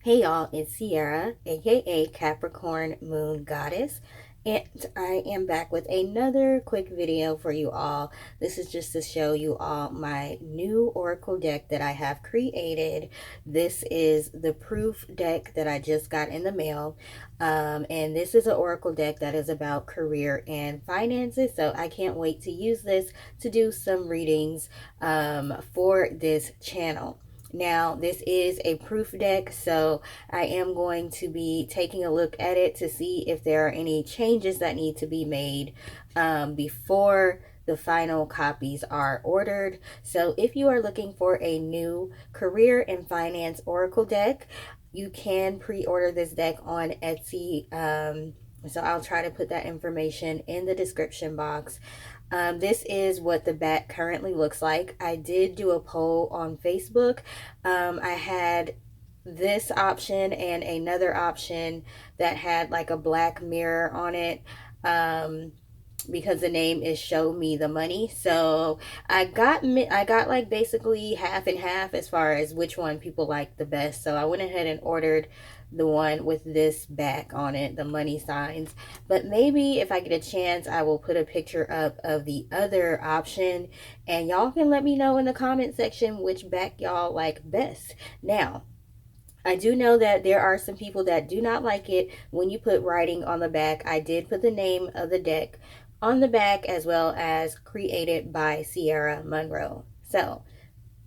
Hey y'all, it's Sierra, aka Capricorn Moon Goddess, and I am back with another quick video for you all. This is just to show you all my new oracle deck that I have created. This is the proof deck that I just got in the mail, and this is an oracle deck that is about career and finances, so I can't wait to use this to do some readings for this channel. Now, this is a proof deck, so I am going to be taking a look at it to see if there are any changes that need to be made before the final copies are ordered. So if you are looking for a new career and finance oracle deck, you can pre-order this deck on Etsy. So I'll try to put that information in the description box. This is what the back currently looks like. I did do a poll on Facebook. I had this option and another option that had like a black mirror on it, because the name is Show Me the Money. So I got like basically half and half as far as which one people like the best. So I went ahead and ordered the one with this back on it, the money signs. But maybe if I get a chance, I will put a picture up of the other option, and y'all can let me know in the comment section which back y'all like best. Now, I do know that there are some people that do not like it when you put writing on the back. I did put the name of the deck on the back, as well as created by Sierra Monroe. So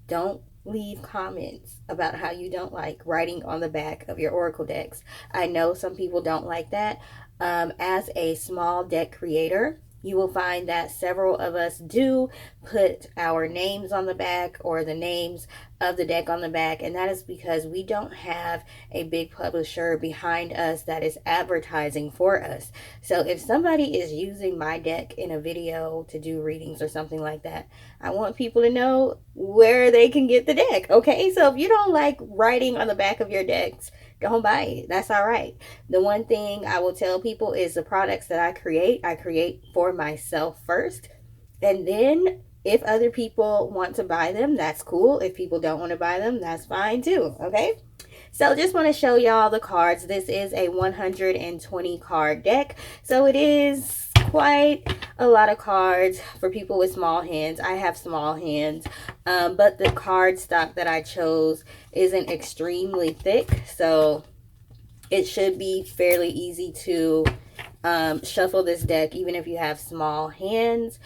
don't leave comments about how you don't like writing on the back of your oracle decks. I know some people don't like that. As a small deck creator, you will find that several of us do put our names on the back or the names of the deck on the back, and that is because we don't have a big publisher behind us that is advertising for us. So if somebody is using my deck in a video to do readings or something like that, I want people to know where they can get the deck. Okay, so if you don't like writing on the back of your decks, don't buy it. That's all right. The one thing I will tell people is the products that I create for myself first, and then if other people want to buy them, that's cool. If people don't want to buy them, that's fine too. Okay, so just want to show y'all the cards. This is a 120 card deck, so it is quite a lot of cards for people with small hands. I have small hands, but the card stock that I chose isn't extremely thick, so it should be fairly easy to shuffle this deck even if you have small hands.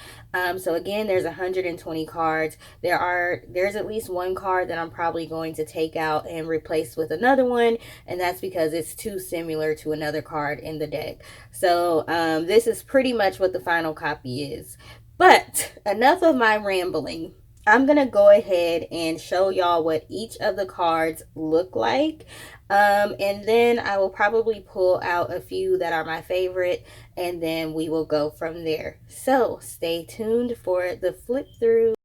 So again, there's 120 cards. There's at least one card that I'm probably going to take out and replace with another one, and that's because it's too similar to another card in the deck. So this is pretty much what the final copy is. But enough of my rambling. I'm going to go ahead and show y'all what each of the cards look like. And then I will probably pull out a few that are my favorite, and then we will go from there. So stay tuned for the flip through.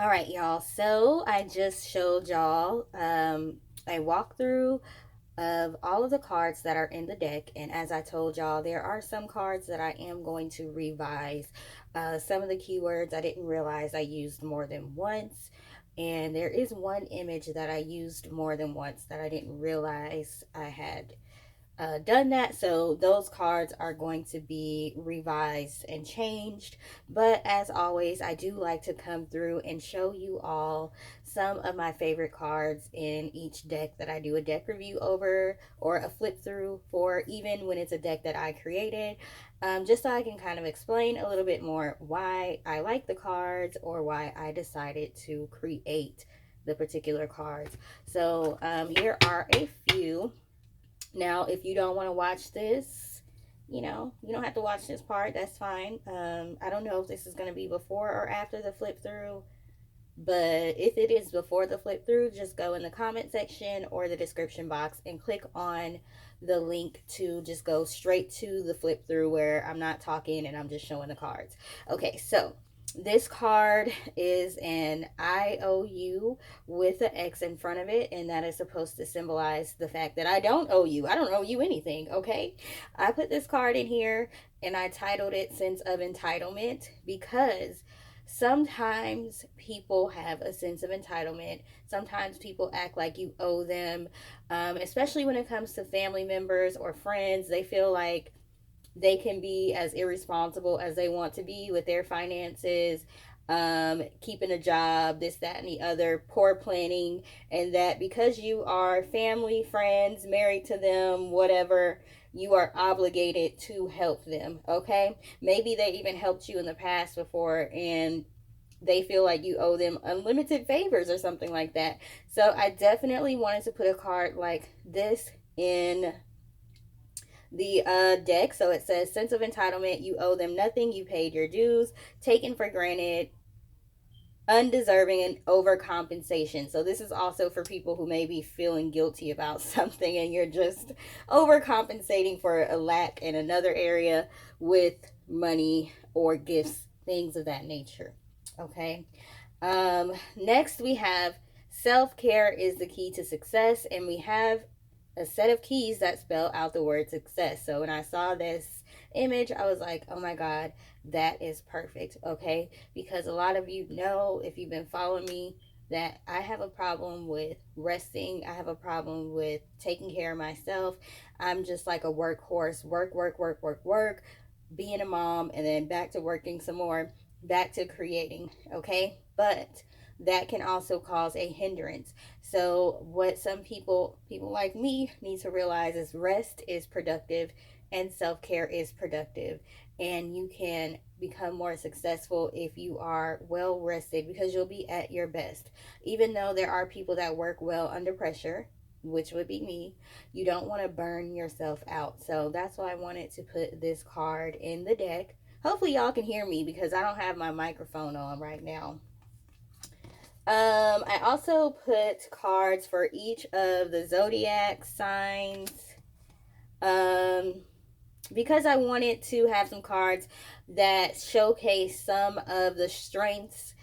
All right, y'all. So I just showed y'all a walkthrough of all of the cards that are in the deck. And as I told y'all, there are some cards that I am going to revise. Some of the keywords I didn't realize I used more than once. And there is one image that I used more than once that I didn't realize I had done that. So those cards are going to be revised and changed. But as always, I do like to come through and show you all some of my favorite cards in each deck that I do a deck review over or a flip through for, even when it's a deck that I created. Just so I can kind of explain a little bit more why I like the cards or why I decided to create the particular cards. So here are a few. Now, if you don't want to watch this, you don't have to watch this part. That's fine. I don't know if this is going to be before or after the flip through, but if it is before the flip through, just go in the comment section or the description box and click on the link to just go straight to the flip through where I'm not talking and I'm just showing the cards. Okay, so this card is an IOU with an X in front of it, and that is supposed to symbolize the fact that I don't owe you. I don't owe you anything, okay? I put this card in here and I titled it Sense of Entitlement because sometimes people have a sense of entitlement. Sometimes people act like you owe them, especially when it comes to family members or friends. They feel like they can be as irresponsible as they want to be with their finances, keeping a job, this, that, and the other, poor planning, and that because you are family, friends, married to them, whatever, you are obligated to help them, okay? Maybe they even helped you in the past before and they feel like you owe them unlimited favors or something like that. So I definitely wanted to put a card like this in the deck. So it says sense of entitlement, you owe them nothing, you paid your dues, taken for granted, undeserving, and overcompensation. So this is also for people who may be feeling guilty about something and you're just overcompensating for a lack in another area with money or gifts, things of that nature. Okay. Next we have self-care is the key to success, and we have a set of keys that spell out the word success. So when I saw this image, I was like, oh my God, that is perfect. Okay. Because a lot of you know, if you've been following me, that I have a problem with resting. I have a problem with taking care of myself. I'm just like a workhorse, work, work, work, work, work, being a mom, and then back to working some more, back to creating. Okay. But that can also cause a hindrance. So what some people like me need to realize is rest is productive and self-care is productive, and you can become more successful if you are well rested because you'll be at your best. Even though there are people that work well under pressure, which would be me, you don't want to burn yourself out. So that's why I wanted to put this card in the deck. Hopefully y'all can hear me because I don't have my microphone on right now. I also put cards for each of the zodiac signs. Because I wanted to have some cards that showcase some of the strengths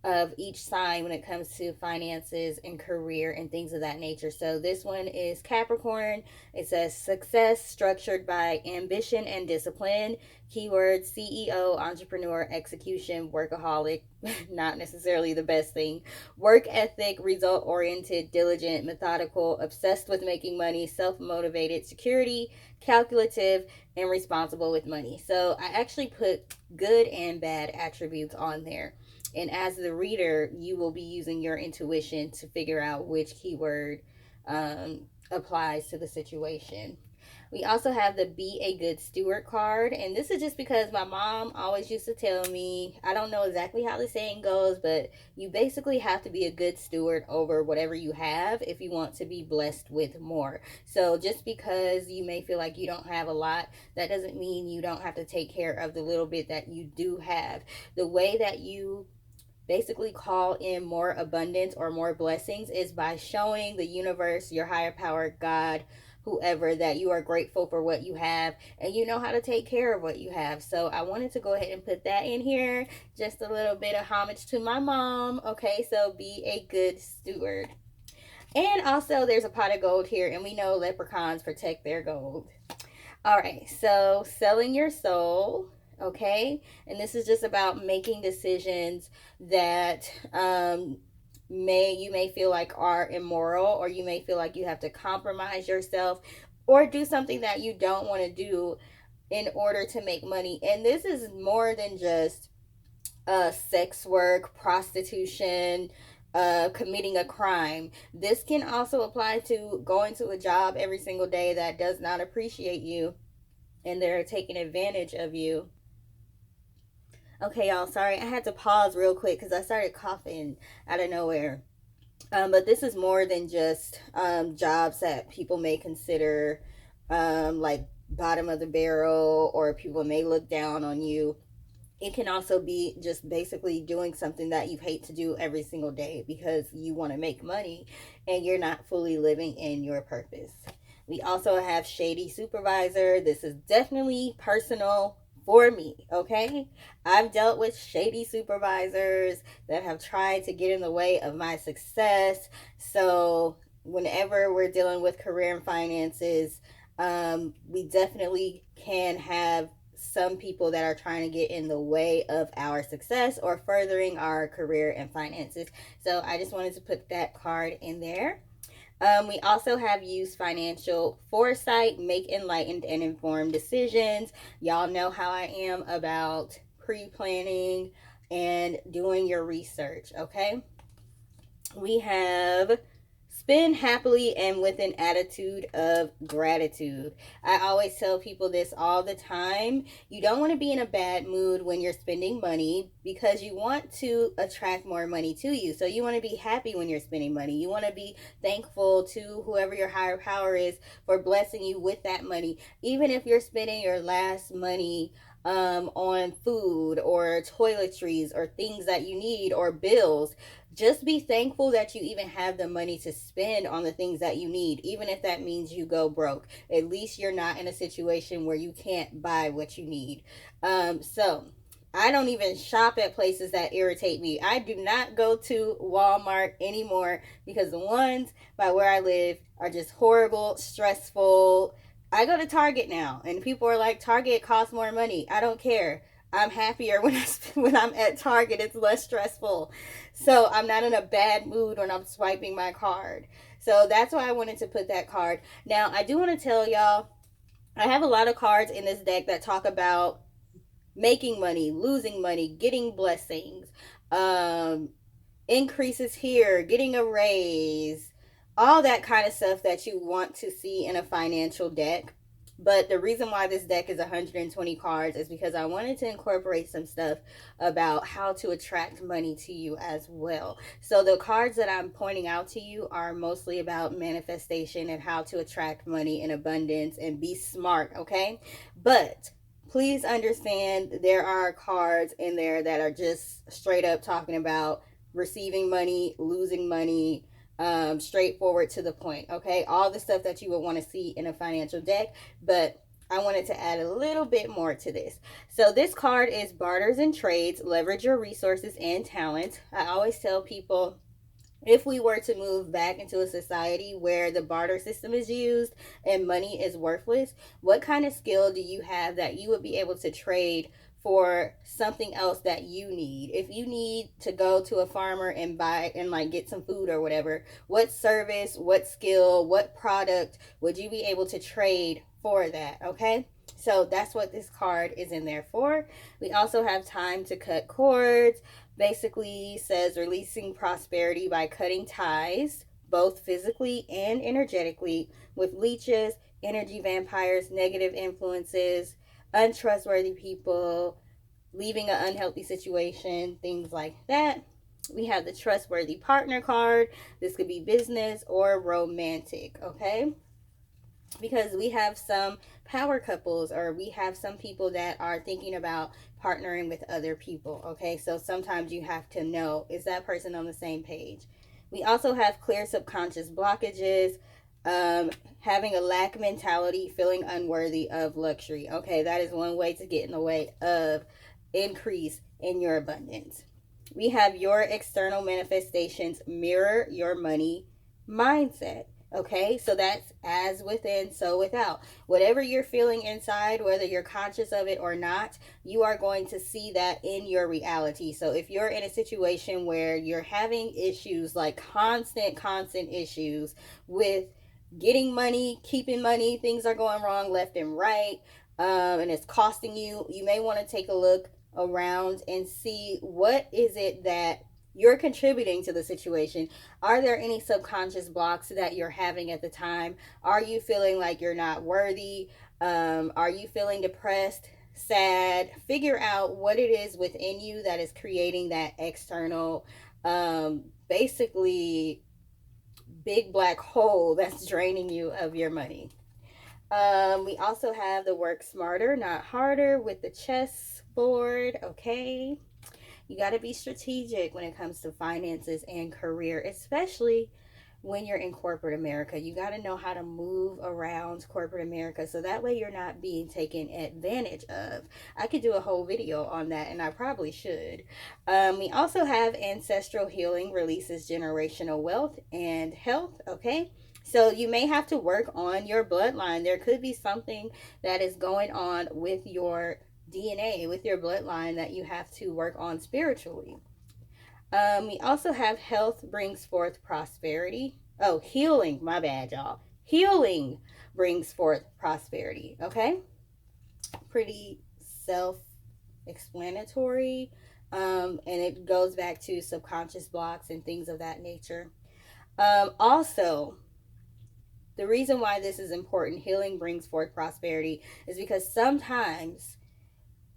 of each sign when it comes to finances and career and things of that nature. So this one is Capricorn. It says success structured by ambition and discipline. Keyword CEO, entrepreneur, execution, workaholic. Not necessarily the best thing. Work ethic, result oriented, diligent, methodical, obsessed with making money, self motivated, security, calculative, and responsible with money. So I actually put good and bad attributes on there. And as the reader, you will be using your intuition to figure out which keyword applies to the situation. We also have the Be a Good Steward card. And this is just because my mom always used to tell me, I don't know exactly how the saying goes, but you basically have to be a good steward over whatever you have if you want to be blessed with more. So just because you may feel like you don't have a lot, that doesn't mean you don't have to take care of the little bit that you do have. The way that you basically call in more abundance or more blessings is by showing the universe, your higher power, God, whoever that you are grateful for what you have and you know how to take care of what you have. So I wanted to go ahead and put that in here. Just a little bit of homage to my mom. Okay, so be a good steward. And also, there's a pot of gold here, and we know leprechauns protect their gold. All right, so selling your soul, okay? And this is just about making decisions that you may feel like are immoral, or you may feel like you have to compromise yourself or do something that you don't want to do in order to make money. And this is more than just sex work, prostitution, committing a crime. This can also apply to going to a job every single day that does not appreciate you and they're taking advantage of you. Okay, y'all, sorry, I had to pause real quick because I started coughing out of nowhere. But this is more than just jobs that people may consider like bottom of the barrel, or people may look down on you. It can also be just basically doing something that you hate to do every single day because you want to make money and you're not fully living in your purpose. We also have shady supervisor. This is definitely personal for me, okay? I've dealt with shady supervisors that have tried to get in the way of my success. So, whenever we're dealing with career and finances, we definitely can have some people that are trying to get in the way of our success or furthering our career and finances. So I just wanted to put that card in there. We also have use financial foresight, make enlightened and informed decisions. Y'all know how I am about pre-planning and doing your research, okay? We have spend happily and with an attitude of gratitude. I always tell people this all the time. You don't want to be in a bad mood when you're spending money because you want to attract more money to you. So you want to be happy when you're spending money. You want to be thankful to whoever your higher power is for blessing you with that money. Even if you're spending your last money on food or toiletries or things that you need or bills, just be thankful that you even have the money to spend on the things that you need, even if that means you go broke. At least you're not in a situation where you can't buy what you need. So I don't even shop at places that irritate me. I do not go to Walmart anymore because the ones by where I live are just horrible, stressful. I go to Target now, and people are like, Target costs more money. I don't care. I'm happier when I'm at Target. It's less stressful. So I'm not in a bad mood when I'm swiping my card. So that's why I wanted to put that card. Now, I do want to tell y'all, I have a lot of cards in this deck that talk about making money, losing money, getting blessings, increases here, getting a raise, all that kind of stuff that you want to see in a financial deck. But the reason why this deck is 120 cards is because I wanted to incorporate some stuff about how to attract money to you as well. So the cards that I'm pointing out to you are mostly about manifestation and how to attract money in abundance and be smart, okay? But please understand there are cards in there that are just straight up talking about receiving money, losing money, straightforward to the point, okay? All the stuff that you would want to see in a financial deck, but I wanted to add a little bit more to this. So this card is barters and trades, leverage your resources and talent. I always tell people, if we were to move back into a society where the barter system is used and money is worthless, what kind of skill do you have that you would be able to trade for something else that you need? If you need to go to a farmer and buy and like get some food or whatever, what service, what skill, what product would you be able to trade for that? Okay, so that's what this card is in there for. We also have time to cut cords. Basically says releasing prosperity by cutting ties, both physically and energetically, with leeches, energy vampires, negative influences, untrustworthy people, leaving an unhealthy situation, things like that. We have the trustworthy partner card. This could be business or romantic, okay? Because we have some power couples, or we have some people that are thinking about partnering with other people, okay? So sometimes you have to know, is that person on the same page? We also have clear subconscious blockages, Um, Having a lack mentality, feeling unworthy of luxury. Okay, that is one way to get in the way of increase in your abundance. We have your external manifestations mirror your money mindset. Okay, so that's as within, so without. Whatever you're feeling inside, whether you're conscious of it or not, you are going to see that in your reality. So if you're in a situation where you're having issues, like constant issues with getting money, keeping money, things are going wrong left and right, and it's costing you, you may want to take a look around and see what is it that you're contributing to the situation. Are there any subconscious blocks that you're having at the time? Are you feeling like you're not worthy? Are you feeling depressed, sad? Figure out what it is within you that is creating that external, basically big black hole that's draining you of your money. We also have the work smarter, not harder with the chess board. Okay. You got to be strategic when it comes to finances and career, especially when you're in corporate America. You got to know how to move around corporate America so that way you're not being taken advantage of. I could do a whole video on that, and I probably should. We also have ancestral healing releases generational wealth and health. Okay. So you may have to work on your bloodline. There could be something that is going on with your DNA, with your bloodline, that you have to work on spiritually. We also have health brings forth prosperity. Oh, healing. My bad, y'all. Healing brings forth prosperity. Okay. Pretty self explanatory. And it goes back to subconscious blocks and things of that nature. Also, the reason why this is important, healing brings forth prosperity, is because sometimes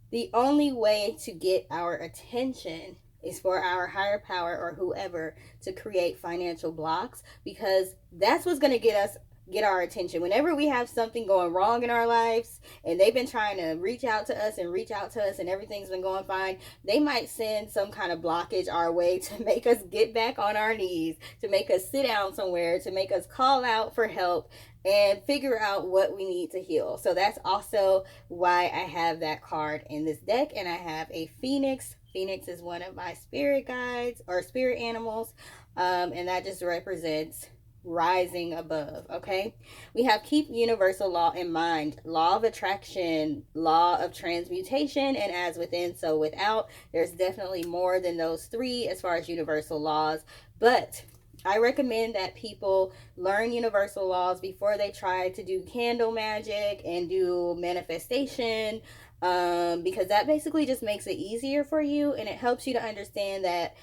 the only way to get our attention is for our higher power or whoever to create financial blocks, because that's what's going to get our attention. Whenever we have something going wrong in our lives and they've been trying to reach out to us and everything's been going fine, they might send some kind of blockage our way to make us get back on our knees, to make us sit down somewhere, to make us call out for help and figure out what we need to heal. So that's also why I have that card in this deck. And I have a phoenix. Phoenix is one of my spirit guides or spirit animals, and that just represents rising above. Okay, we have keep universal law in mind, law of attraction, law of transmutation, and as within so without. There's definitely more than those three as far as universal laws, but I recommend that people learn universal laws before they try to do candle magic and do manifestation, because that basically just makes it easier for you, and it helps you to understand that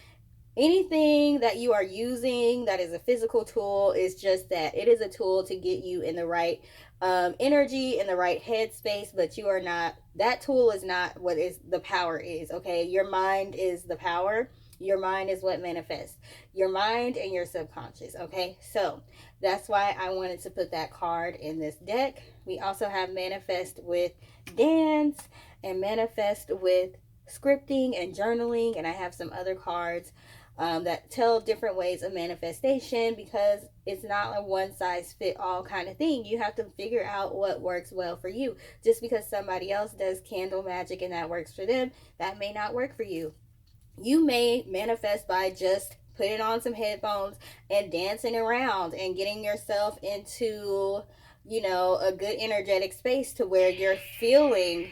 anything that you are using that is a physical tool is just that. It is a tool to get you in the right energy, in the right headspace, but you are not, that tool is not what is the power is. Okay, your mind is the power. Your mind is what manifests. Your mind and your subconscious. Okay, so that's why I wanted to put that card in this deck. We also have manifest with dance and manifest with scripting and journaling, and I have some other cards that tell different ways of manifestation, because it's not a one size fit all kind of thing. You have to figure out what works well for you. Just because somebody else does candle magic and that works for them, that may not work for you. You may manifest by just putting on some headphones and dancing around and getting yourself into, a good energetic space to where you're feeling.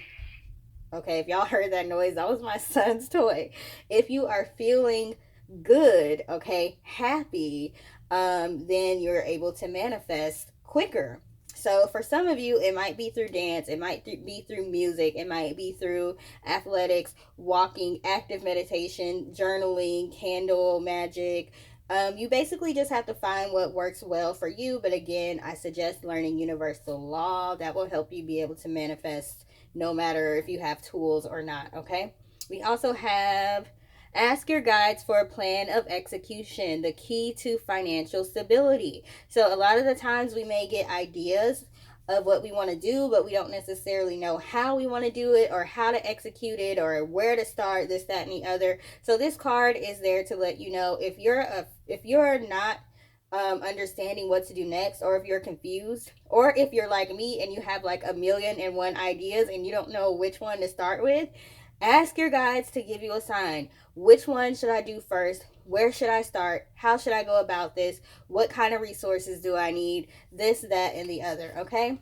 Okay, if y'all heard that noise, that was my son's toy. If you are feeling good, okay, happy, then you're able to manifest quicker. So for some of you, it might be through dance, it might be through music, it might be through athletics, walking, active meditation, journaling, candle magic. You basically just have to find what works well for you. But again, I suggest learning universal law. That will help you be able to manifest no matter if you have tools or not. Okay. We also have ask your guides for a plan of execution, the key to financial stability. So a lot of the times we may get ideas of what we want to do, but we don't necessarily know how we want to do it or how to execute it or where to start, this, that, and the other. So this card is there to let you know if you're not understanding what to do next, or if you're confused, or if you're like me and you have like a million and one ideas and you don't know which one to start with, ask your guides to give you a sign. Which one should I do first? Where should I start? How should I go about this? What kind of resources do I need? This, that, and the other, okay?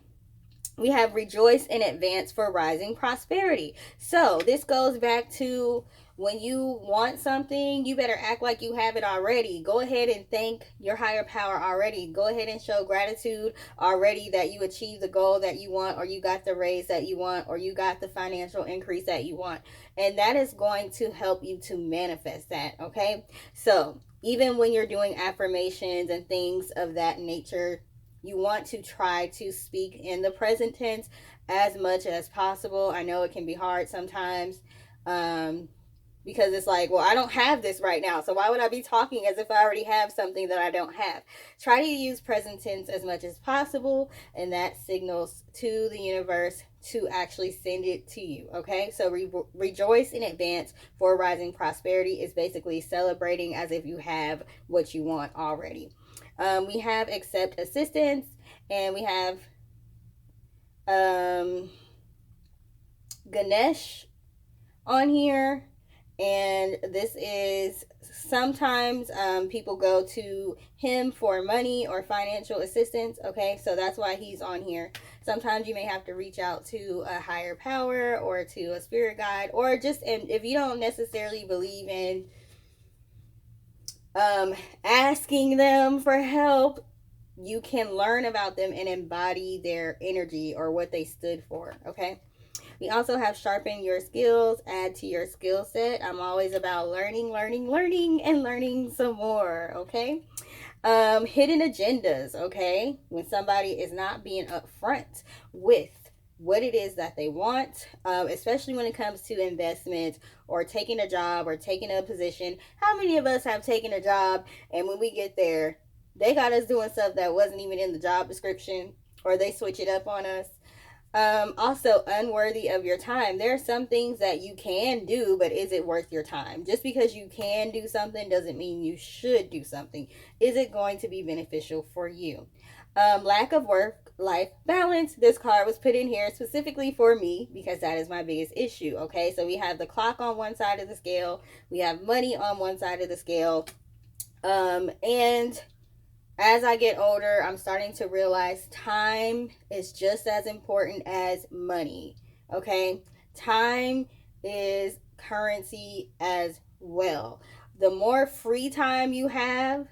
We have rejoice in advance for rising prosperity. So this goes back to when you want something, you better act like you have it already. Go ahead and thank your higher power already. Go ahead and show gratitude already that you achieved the goal that you want, or you got the raise that you want, or you got the financial increase that you want. And that is going to help you to manifest that, okay? So even when you're doing affirmations and things of that nature, you want to try to speak in the present tense as much as possible. I know it can be hard sometimes, because it's like, well, I don't have this right now, so why would I be talking as if I already have something that I don't have? Try to use present tense as much as possible, and that signals to the universe to actually send it to you, okay? So rejoice in advance for rising prosperity is basically celebrating as if you have what you want already. We have accept assistance, and we have Ganesh on here. And this is sometimes people go to him for money or financial assistance, okay? So that's why he's on here. Sometimes you may have to reach out to a higher power or to a spirit guide, or just, and if you don't necessarily believe in asking them for help, you can learn about them and embody their energy or what they stood for, okay? We also have sharpen your skills, add to your skill set. I'm always about learning, and learning some more, okay? Hidden agendas, okay? When somebody is not being upfront with what it is that they want, especially when it comes to investments or taking a job or taking a position. How many of us have taken a job and when we get there, they got us doing stuff that wasn't even in the job description, or they switch it up on us? Also, unworthy of your time. There are some things that you can do, but is it worth your time? Just because you can do something doesn't mean you should do something. Is it going to be beneficial for you? Lack of work-life balance. This card was put in here specifically for me because that is my biggest issue, okay? So we have the clock on one side of the scale. We have money on one side of the scale. And as I get older, I'm starting to realize time is just as important as money, okay? Time is currency as well. The more free time you have,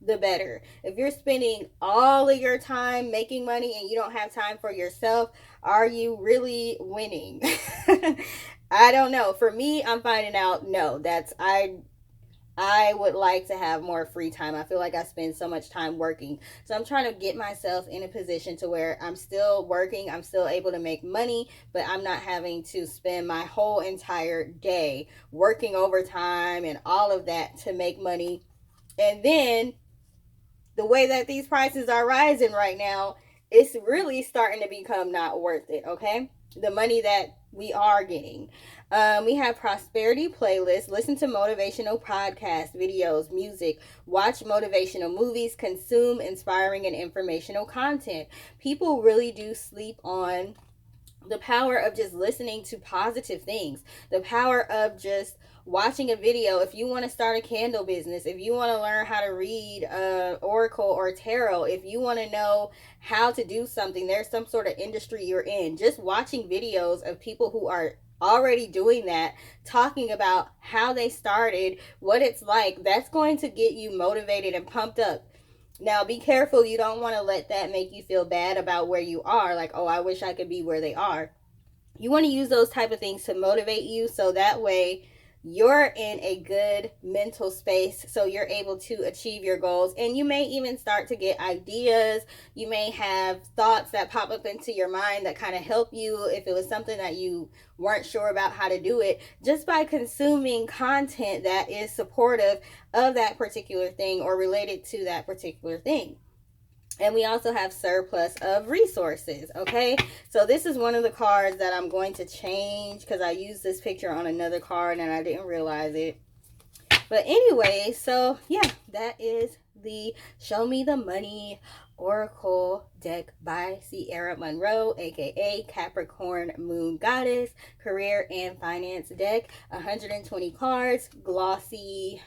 the better. If you're spending all of your time making money and you don't have time for yourself, are you really winning? I don't know. For me, I'm finding out, no, I would like to have more free time. I feel like I spend so much time working. So I'm trying to get myself in a position to where I'm still working, I'm still able to make money, but I'm not having to spend my whole entire day working overtime and all of that to make money. And then the way that these prices are rising right now, it's really starting to become not worth it, okay? The money that we are getting. We have prosperity playlists. Listen to motivational podcasts, videos, music, watch motivational movies, consume inspiring and informational content. People really do sleep on the power of just listening to positive things, the power of just watching a video. If you want to start a candle business, if you want to learn how to read oracle or tarot, if you want to know how to do something, there's some sort of industry you're in, just watching videos of people who are already doing that, talking about how they started, what it's like, that's going to get you motivated and pumped up. Now, be careful. You don't want to let that make you feel bad about where you are. Like, oh, I wish I could be where they are. You want to use those type of things to motivate you, so that way you're in a good mental space, so you're able to achieve your goals. And you may even start to get ideas. You may have thoughts that pop up into your mind that kind of help you if it was something that you weren't sure about how to do it, just by consuming content that is supportive of that particular thing or related to that particular thing. And we also have surplus of resources, okay? So this is one of the cards that I'm going to change because I used this picture on another card and I didn't realize it. But anyway, so yeah, that is the Show Me the Money Oracle deck by Sierra Monroe, aka Capricorn Moon Goddess, career and finance deck. 120 cards, glossy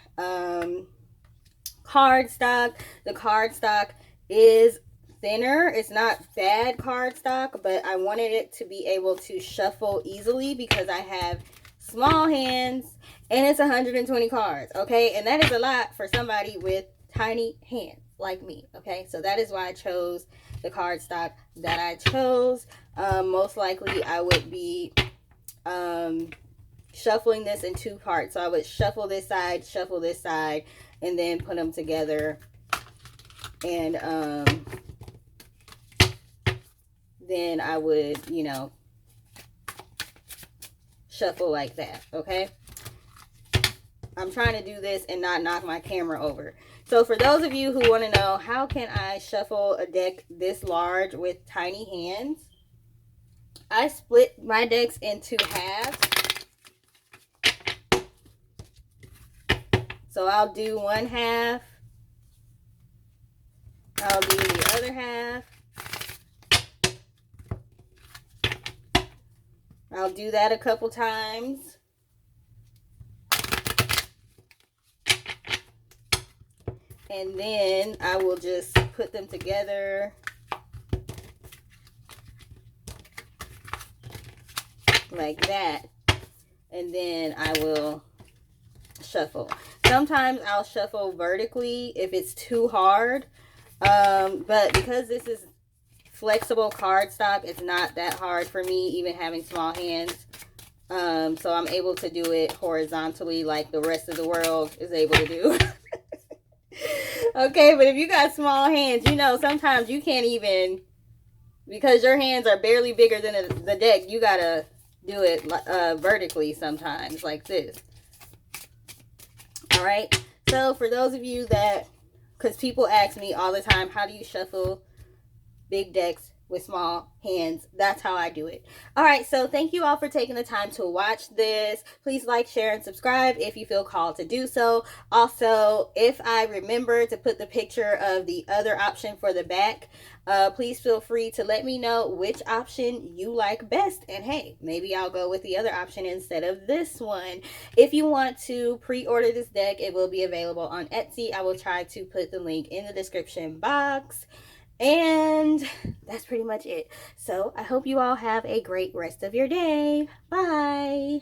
card stock. The card stock is thinner. It's not bad card stock, but I wanted it to be able to shuffle easily because I have small hands and it's 120 cards, okay? And that is a lot for somebody with tiny hands like me, okay? So that is why I chose the card stock that I chose. Most likely I would be shuffling this in two parts. So I would shuffle this side, and then put them together. And then I would, you know, shuffle like that, okay? I'm trying to do this and not knock my camera over. So for those of you who want to know, how can I shuffle a deck this large with tiny hands? I split my decks into halves. So I'll do one half. I'll do the other half. I'll do that a couple times. And then I will just put them together like that. And then I will shuffle. Sometimes I'll shuffle vertically if it's too hard. But because this is flexible cardstock, it's not that hard for me, even having small hands. So I'm able to do it horizontally like the rest of the world is able to do. Okay, but if you got small hands, you know, sometimes you can't even, because your hands are barely bigger than the deck, you gotta do it vertically sometimes, like this. All right, so for those of you that, because people ask me all the time, how do you shuffle big decks with small hands? That's how I do it. All right, so thank you all for taking the time to watch this. Please like, share, and subscribe if you feel called to do so. Also, if I remember to put the picture of the other option for the back, please feel free to let me know which option you like best, and hey, maybe I'll go with the other option instead of this one. If you want to pre-order this deck, it will be available on Etsy. I will try to put the link in the description box. And that's pretty much it. So I hope you all have a great rest of your day. Bye.